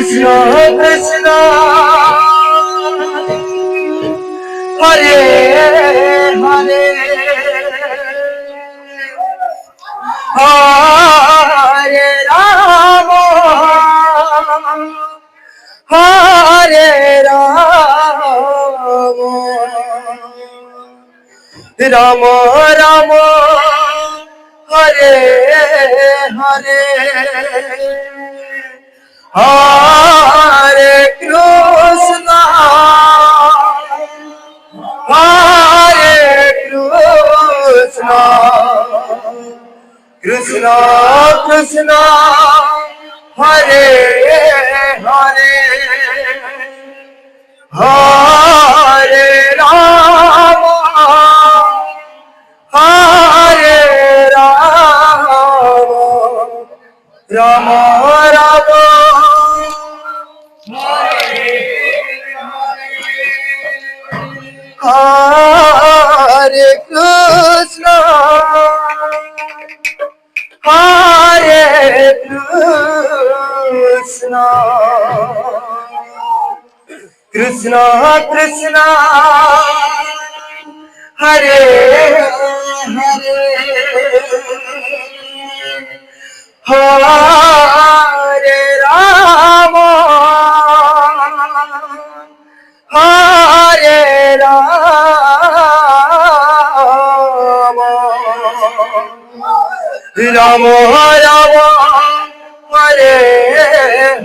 Krishna Krishna Hare Hare Hare Rama Hare Rama Rama Rama Hare Hare Hare Krishna Hare Krishna Krishna Krishna Hare Hare Hare Rama Hare Rama Rama Rama Hare Krishna Hare Krishna Krishna Krishna Hare Hare Hare Rama Hare Rama Rama Rama Hare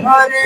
Hare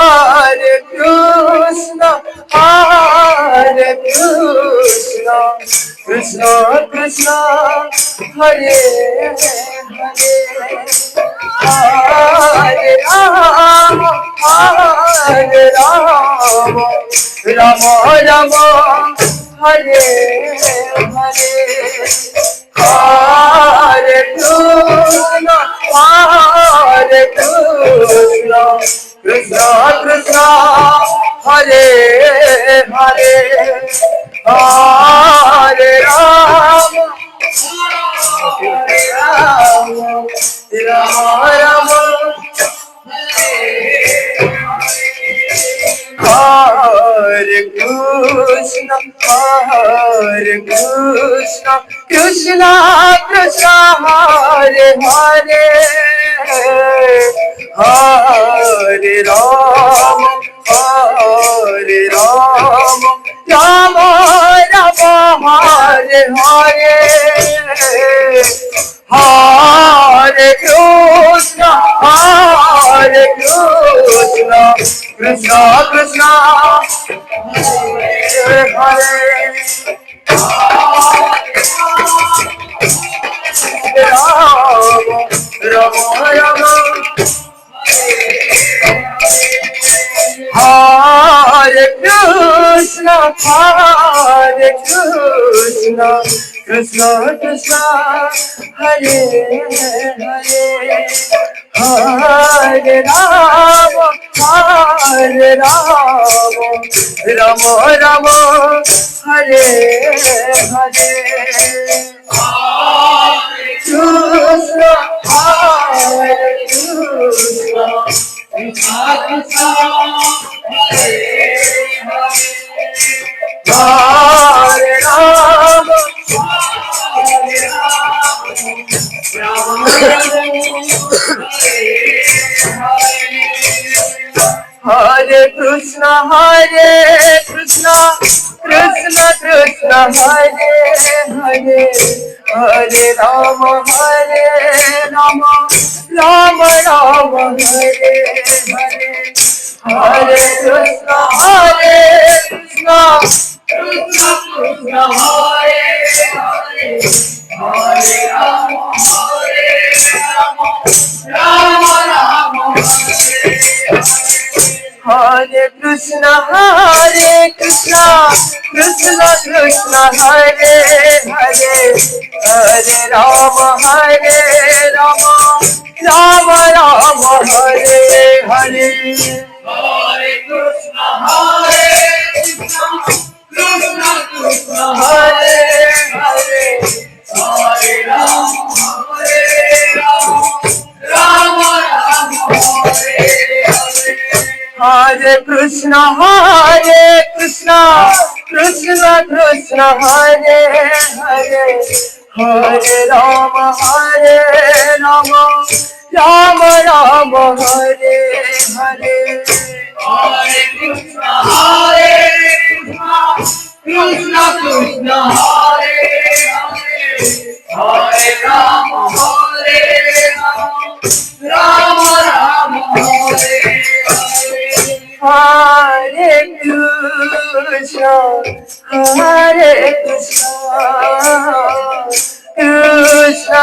Hare Krishna Hare Krishna Krishna Krishna Hare Hare Hare Rama Rama Hare Hare Hare Krishna Krishna Krishna Hare Hare Hare Rama Rama Rama Hare Hare Hare Krishna Krishna Krishna Hare Hare Hare Rama Rama Rama Hare Krishna Krishna Krishna Hare Hare Hare Rama Rama Rama Hare Hare Hare Krishna Krishna Krishna Hare Hare Rama Rama Hare Krishna Krishna Krishna Hare Hare Hare Rama Rama Rama Hare Hare Krishna Krishna Krishna Hare Hare Rama Hare Krishna Krishna Krishna Hare Hare Hare Rama Rama Rama Hare Hare Hare Krishna Hare Krishna, Krishna Krishna, Hare Hare, Hare Rama, Rama Rama, Hare Hare. Hare Krishna, Krishna Krishna, Hare Hare, Hare Rama, Rama Rama, Hare Hare. Hare Krishna, Krishna Krishna, Hare Hare, Hare Rama, Rama Rama, Hare Hare. Hare Krishna, Krishna Krishna, Hare Hare, Hare Rama, Rama Rama, Hare Hare. Hare Krishna, Krishna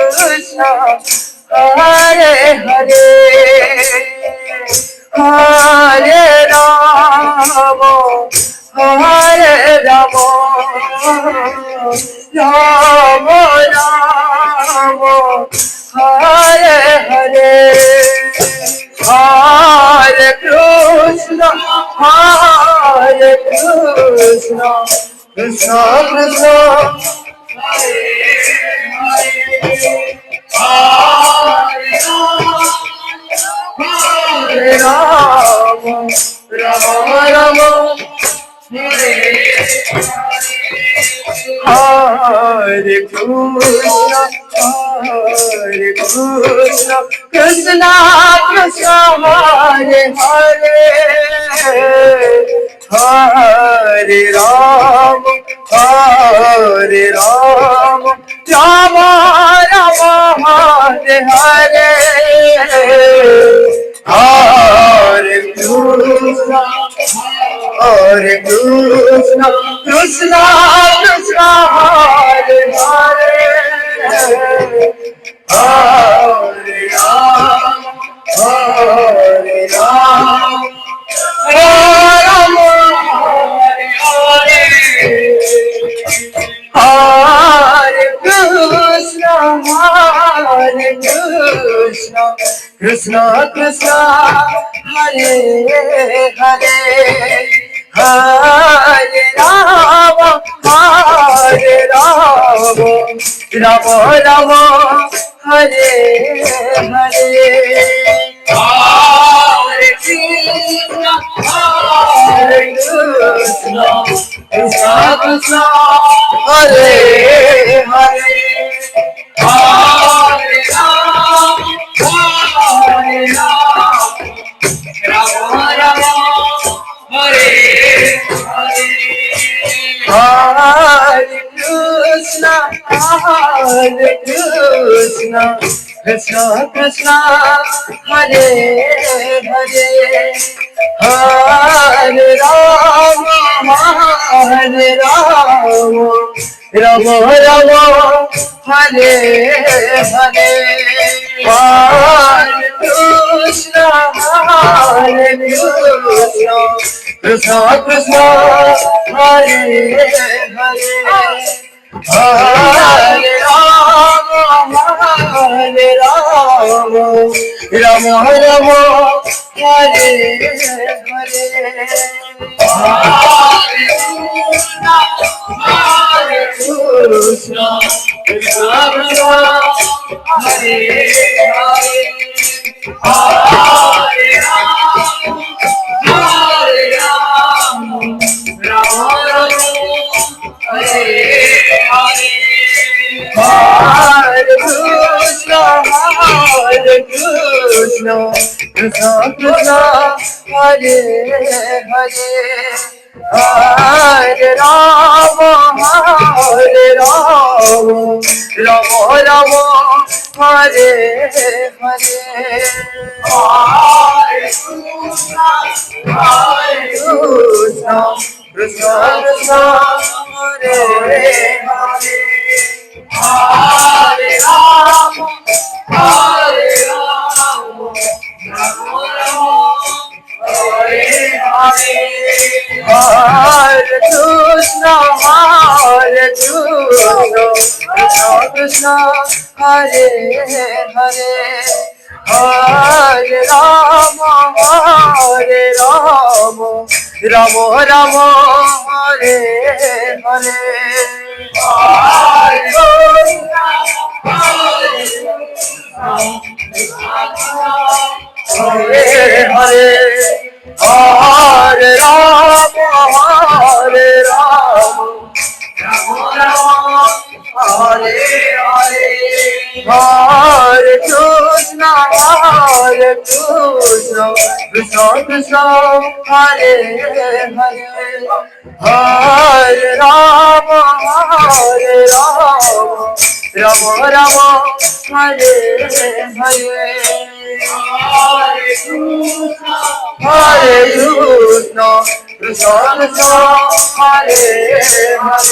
Krishna, Hare Hare, Hare Rama, Rama Rama, Hare Hare. Hare Krishna, Krishna Krishna, Hare Hare Rama, Rama Rama, Hare Krishna, Krishna Krishna, Hare Hare, Hare Rama, Rama Rama, Hare Hare, Hare Krishna, Krishna Krishna, Hare Hare, Hare Rama, Rama Hare Hare, Hare Krishna, Krishna Krishna, Hare Hare, Hare Rama, Rama Rama, Hare Hare. Hare Krishna, Krishna Krishna, Hare Hare, Hare Rama, Rama Rama, Hare Hare. Hare Krishna, Krishna Krishna, Hare Hare, Hare Rama, Rama Rama, Hare Hare. Hare Krishna, Krishna Krishna, Hare Hare, Hare Rama, Rama Rama, Hare Hare. Hare Krishna, Krishna Krishna, Hare Hare, Hare Rama, Rama Rama, Hare Hare. Hare Krishna, Krishna Krishna, Hare Hare, Hare Rama, Rama Rama, Hare Hare. Hare Krishna, Krishna Krishna Krishna Hare Hare Hare Ram, Hare Ram, Ram Ram, Hare Hare. Hare Krishna Krishna Krishna Hare Hare Hare Rama Rama Rama Hare Hare Hare Krishna, Hare Krishna, Hare Hare Hare Rama Ram Ram, Hare Hare. Hare Krishna Krishna Krishna Hare Hare Hare Rama Rama Rama Hare Hare Hare Krishna, Hare Krishna Krishna Krishna Hare Hare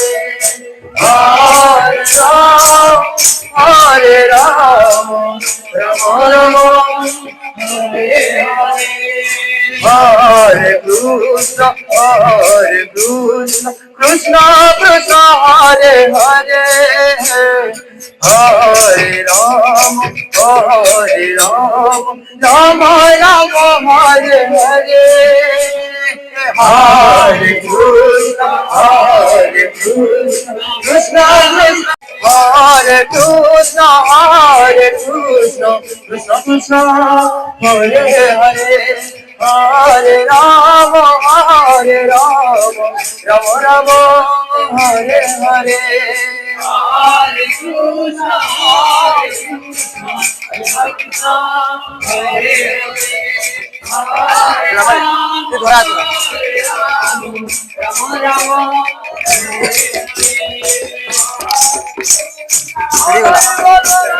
Hare Rama Rama Rama Hare Hare. Hare Krishna Krishna Krishna Hare Hare Hare Rama Rama Rama Hare Hare Hare Krishna Krishna Krishna Hare Krishna Krishna Krishna Hare Hare Hare Rama Rama Rama Hare Hare Hare Krishna, Hare Krishna, Krishna Hare Hare, Hare Rama, Hare Rama, Rama Rama, Hare Hare.